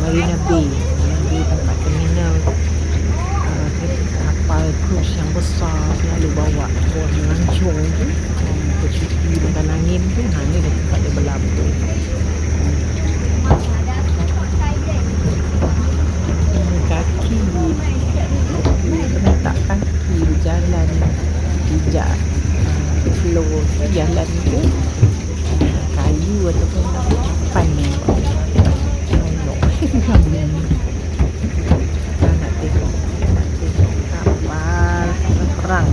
Marina Bay. Di tempat terminal kapal cruise yang besar selalu bawa buat melancong tu, bercuti makan angin tu. Ni dah tempat dia berlabuh. Kaki kena tak kaki berjalan pijak floor jalan tu kayu ataupun papan ni tolong nak tengok kapal perang